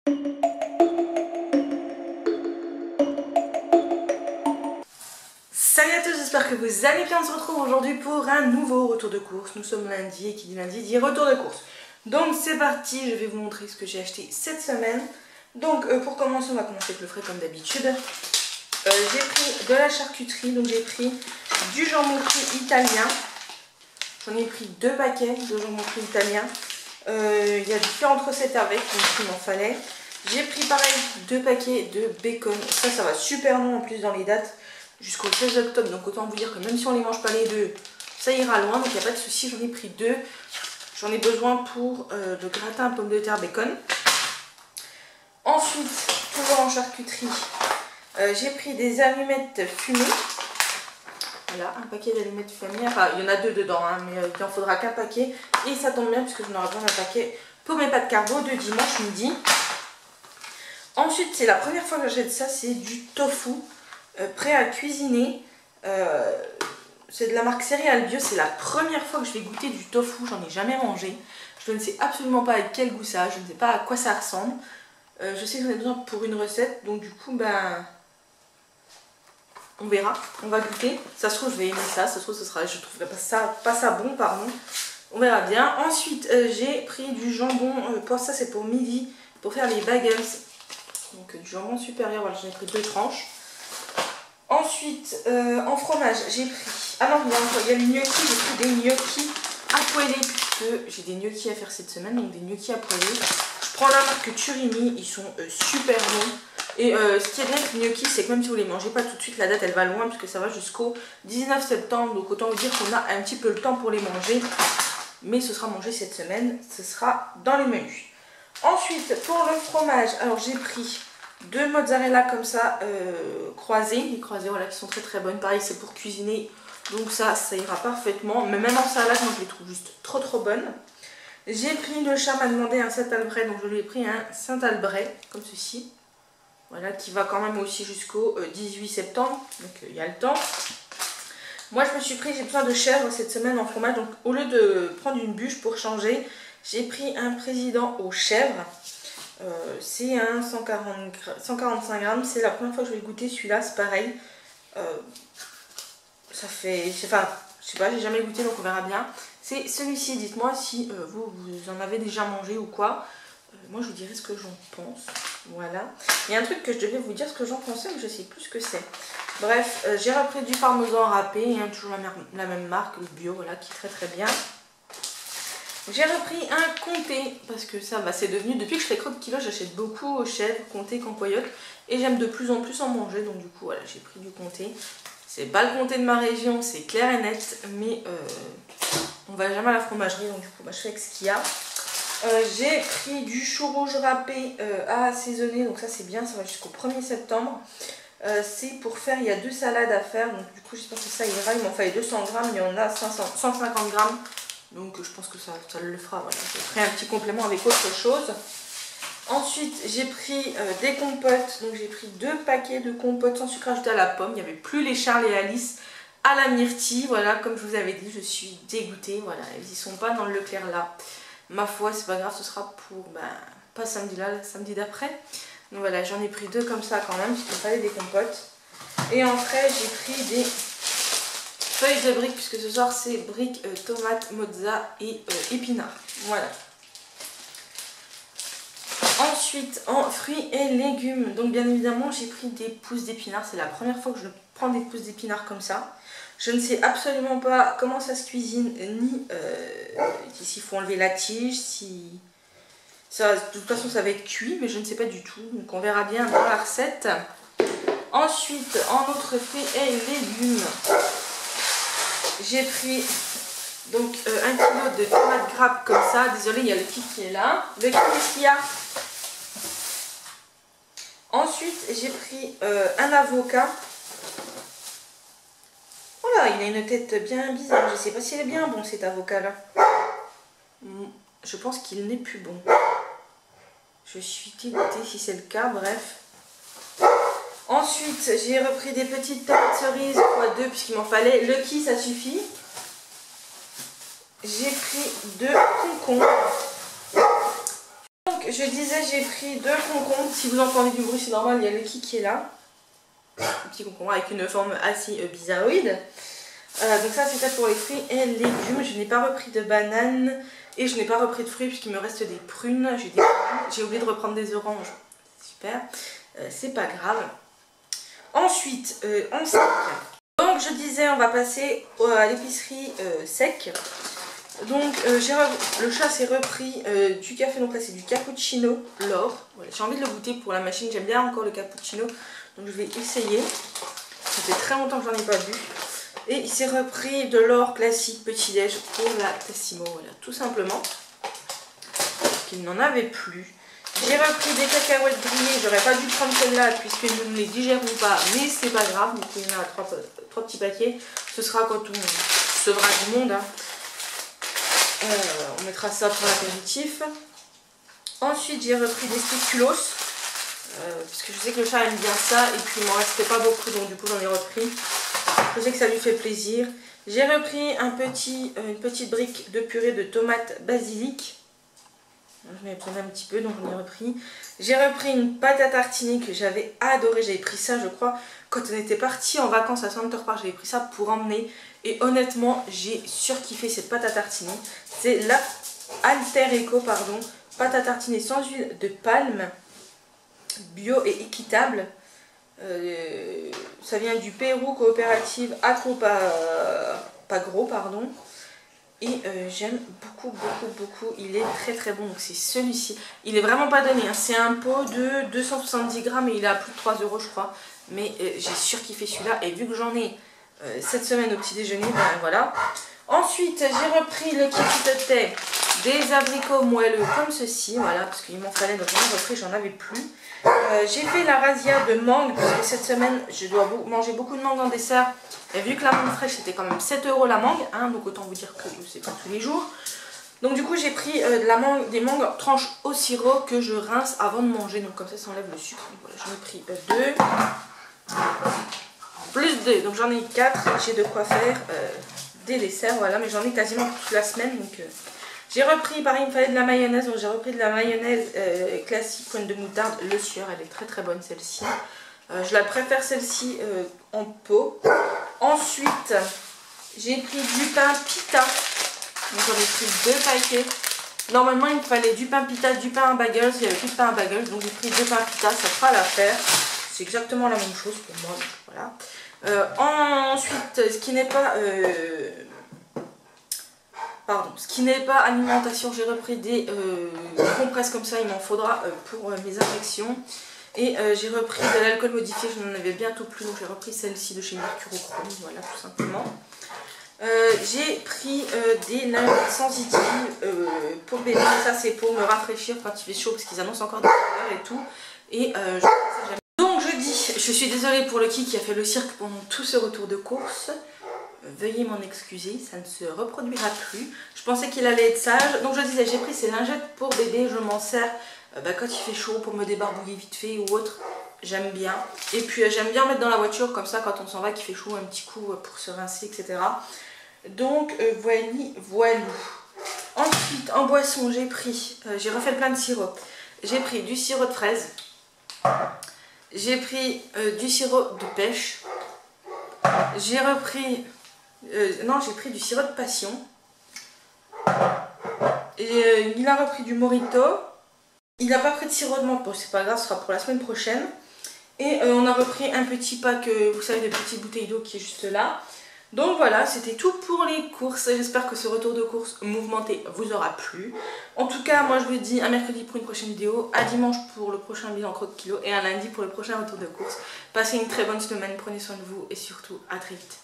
Salut à tous, j'espère que vous allez bien. On se retrouve aujourd'hui pour un nouveau retour de course. Nous sommes lundi et qui dit lundi dit retour de course. Donc c'est parti, je vais vous montrer ce que j'ai acheté cette semaine. Donc pour commencer, on va commencer avec le frais comme d'habitude. J'ai pris de la charcuterie, donc j'ai pris du jambon cru italien. J'en ai pris 2 paquets de jambon cru italien. Il y a différentes recettes avec, donc il m'en fallait. J'ai pris pareil 2 paquets de bacon. Ça va super long en plus dans les dates. Jusqu'au 16 octobre, donc autant vous dire que même si on les mange pas les deux, ça ira loin, donc il n'y a pas de souci. J'en ai pris 2. J'en ai besoin pour le gratin pomme de terre bacon. Ensuite, toujours en charcuterie, j'ai pris des allumettes fumées. Voilà, un paquet d'allumettes fumées. Enfin, il y en a 2 dedans, hein, mais il en faudra qu'un paquet. Et ça tombe bien puisque j'en aurai besoin d'un paquet pour mes pâtes carbo de dimanche midi. Ensuite, c'est la première fois que j'achète ça, c'est du tofu. Prêt à cuisiner, c'est de la marque Céréales Bio. C'est la première fois que je vais goûter du tofu, j'en ai jamais mangé. Je ne sais absolument pas avec quel goût ça a, je ne sais pas à quoi ça ressemble. Je sais que j'en ai besoin pour une recette, donc du coup on verra, on va goûter. Ça se trouve je vais aimer ça, ça se trouve je trouverai pas ça bon, pardon. On verra bien. Ensuite j'ai pris du jambon, pour ça c'est pour midi, pour faire les bagels. Donc du jambon supérieur, voilà, j'en ai pris 2 tranches. Ensuite, en fromage, j'ai pris... Ah non, il y a les gnocchis, j'ai pris des gnocchis à poêler, puisque j'ai des gnocchis à faire cette semaine, donc des gnocchis à poêler. Je prends la marque Turini, ils sont super bons. Et ce qui est bien avec les gnocchis, c'est que même si vous les mangez pas tout de suite, la date elle va loin, puisque ça va jusqu'au 19 septembre. Donc autant vous dire qu'on a un petit peu le temps pour les manger. Mais ce sera mangé cette semaine, ce sera dans les menus. Ensuite, pour le fromage, alors j'ai pris 2 mozzarella comme ça croisés, les croisés voilà qui sont très bonnes. Pareil c'est pour cuisiner, donc ça ira parfaitement. Mais même en salade, moi je les trouve juste trop bonnes. J'ai pris, le chat m'a demandé un Saint-Albret, donc je lui ai pris un Saint-Albret comme ceci. Voilà, qui va quand même aussi jusqu'au 18 septembre, donc il y a le temps. Moi je me suis pris, j'ai besoin de chèvre cette semaine en fromage, donc au lieu de prendre une bûche pour changer, j'ai pris un président aux chèvres. C'est un 145 grammes, c'est la première fois que je vais le goûter celui-là, c'est pareil. Ça fait, enfin, je sais pas, j'ai jamais goûté donc on verra bien. C'est celui-ci, dites-moi si vous en avez déjà mangé ou quoi. Moi je vous dirai ce que j'en pense, voilà. Il y a un truc que je devais vous dire ce que j'en pensais, mais je sais plus ce que c'est. Bref, j'ai repris du parmesan râpé, hein, toujours la même marque, le bio, voilà, qui est très bien. J'ai repris un comté parce que ça c'est devenu, depuis que je fais croque kilo, j'achète beaucoup aux chèvres, comté, campoyote, et j'aime de plus en plus en manger, donc du coup voilà, j'ai pris du comté. C'est pas le comté de ma région, c'est clair et net, mais on va jamais à la fromagerie, donc du coup je fais avec ce qu'il y a. J'ai pris du chou rouge râpé à assaisonner, donc ça c'est bien, ça va jusqu'au 1er septembre. C'est pour faire, il y a 2 salades à faire, donc du coup j'espère que ça ira. Il m'en fallait 200 grammes, il y en a 150 grammes. Donc je pense que ça le fera, voilà. J'ai pris un petit complément avec autre chose. Ensuite j'ai pris des compotes, donc j'ai pris 2 paquets de compotes sans sucre ajouté à la pomme. Il n'y avait plus les Charles et Alice à la myrtille, voilà, comme je vous avais dit, je suis dégoûtée, voilà, elles n'y sont pas dans le Leclerc là. Ma foi, c'est pas grave, ce sera pour, pas samedi là, samedi d'après. Donc voilà, j'en ai pris 2 comme ça quand même, parce qu'il fallait des compotes. Et en frais, j'ai pris des feuilles de briques, puisque ce soir c'est briques, tomates, mozza et épinards. Voilà. Ensuite, en fruits et légumes, donc bien évidemment j'ai pris des pousses d'épinards. C'est la première fois que je prends des pousses d'épinards comme ça. Je ne sais absolument pas comment ça se cuisine, ni s'il faut enlever la tige, si... Ça, de toute façon ça va être cuit, mais je ne sais pas du tout, donc on verra bien dans la recette. Ensuite, en autres fruits et légumes, j'ai pris donc 1 kg de tomates grappes comme ça. Désolée, il y a le kit qui est là. Le kit, qu'est-ce qu'il y a? Ensuite, j'ai pris un avocat. Voilà, il a une tête bien bizarre. Je ne sais pas s'il est bien bon cet avocat-là. Je pense qu'il n'est plus bon. Je suis dégoûtée si c'est le cas, bref. Ensuite, j'ai repris des petites tomates cerises, x 2 puisqu'il m'en fallait. Le qui, ça suffit. J'ai pris 2 concombres. Donc je disais, j'ai pris 2 concombres. Si vous entendez du bruit, c'est normal, il y a Lucky qui est là. Un petit concombre avec une forme assez bizarroïde. Donc ça, c'était pour les fruits et légumes. Je n'ai pas repris de bananes et je n'ai pas repris de fruits puisqu'il me reste des prunes. J'ai oublié de reprendre des oranges. Super. C'est pas grave. Ensuite, en sec. Donc je disais, on va passer à l'épicerie sec. Donc le chat s'est repris du café, donc là c'est du cappuccino l'or. Voilà, j'ai envie de le goûter pour la machine, j'aime bien encore le cappuccino, donc je vais essayer. Ça fait très longtemps que j'en ai pas bu. Et il s'est repris de l'or classique petit déj pour la Tassimo, voilà, tout simplement. Parce qu'il n'en avait plus. J'ai repris des cacahuètes grillées, j'aurais pas dû prendre celle-là puisque nous ne les digérons pas, mais c'est pas grave, donc il y en a 3 petits paquets. Ce sera quand on sauvera du monde. Hein. On mettra ça pour l'apéritif. Ensuite j'ai repris des spéculoos puisque je sais que le chat aime bien ça et puis il m'en restait pas beaucoup donc du coup j'en ai repris. Je sais que ça lui fait plaisir. J'ai repris une petite brique de purée de tomates basilic. Je m'en ai pris un petit peu donc j'en ai repris. J'ai repris une pâte à tartiner que j'avais adoré. J'avais pris ça je crois quand on était parti en vacances à Center Park. J'avais pris ça pour emmener. Et honnêtement, j'ai surkiffé cette pâte à tartiner. C'est la Alter Eco, pardon. Pâte à tartiner sans huile de palme, bio et équitable. Ça vient du Pérou, coopérative Acropagro, pardon. Et j'aime beaucoup. Il est très bon. Donc c'est celui-ci. Il est vraiment pas donné. Hein. C'est un pot de 270 grammes et il est à plus de 3 € je crois. Mais j'ai surkiffé celui-là. Et vu que j'en ai cette semaine au petit déjeuner, ben voilà. Ensuite, j'ai repris le kit de thé des abricots moelleux comme ceci, voilà, parce qu'il m'en fallait, donc j'en ai repris, j'en avais plus. J'ai fait la razzia de mangue, parce que cette semaine, je dois manger beaucoup de mangue en dessert. Et vu que la mangue fraîche, c'était quand même 7 € la mangue, hein, donc autant vous dire que c'est pas tous les jours. Donc du coup, j'ai pris des mangues en tranches au sirop que je rince avant de manger, donc comme ça enlève le sucre. Voilà, j'en ai pris 2. Plus 2, donc j'en ai 4, j'ai de quoi faire des desserts, voilà, mais j'en ai quasiment toute la semaine, donc j'ai repris, pareil, il me fallait de la mayonnaise, donc j'ai repris de la mayonnaise classique, pointe de moutarde, Le Sieur, elle est très bonne celle-ci, je la préfère celle-ci en pot. Ensuite, j'ai pris du pain pita, donc j'en ai pris 2 paquets, normalement il me fallait du pain pita, du pain à bagels, il n'y avait plus de pain à bagels, donc j'ai pris 2 pains pita, ça fera l'affaire. C'est exactement la même chose pour moi, voilà. Ensuite, ce qui n'est pas alimentation, j'ai repris des compresses comme ça, il m'en faudra pour mes injections. Et j'ai repris de l'alcool modifié, je n'en avais bientôt plus, donc j'ai repris celle-ci de chez Mercurochrome, voilà, tout simplement. J'ai pris des lingettes sensitives pour bébé, ça c'est pour me rafraîchir quand il fait chaud, parce qu'ils annoncent encore des chaleurs et tout. Et donc je dis, je suis désolée pour Lucky qui a fait le cirque pendant tout ce retour de course. Veuillez m'en excuser, ça ne se reproduira plus. Je pensais qu'il allait être sage. Donc je disais, j'ai pris ces lingettes pour bébé, je m'en sers quand il fait chaud pour me débarbouiller vite fait ou autre. J'aime bien. Et puis j'aime bien mettre dans la voiture comme ça quand on s'en va, qu'il fait chaud, un petit coup pour se rincer, etc. Donc voilà. Ensuite, en boisson, j'ai refait plein de sirop. J'ai pris du sirop de fraise. J'ai pris du sirop de pêche. J'ai repris... j'ai pris du sirop de passion. Et il a repris du Morito. Il n'a pas pris de sirop de menthe. Bon, c'est pas grave, ce sera pour la semaine prochaine. Et on a repris un petit pack, vous savez, de petites bouteilles d'eau qui est juste là. Donc voilà, c'était tout pour les courses. J'espère que ce retour de course mouvementé vous aura plu. En tout cas, moi je vous dis à mercredi pour une prochaine vidéo, à dimanche pour le prochain bilan croque-kilo et à lundi pour le prochain retour de course. Passez une très bonne semaine, prenez soin de vous et surtout à très vite.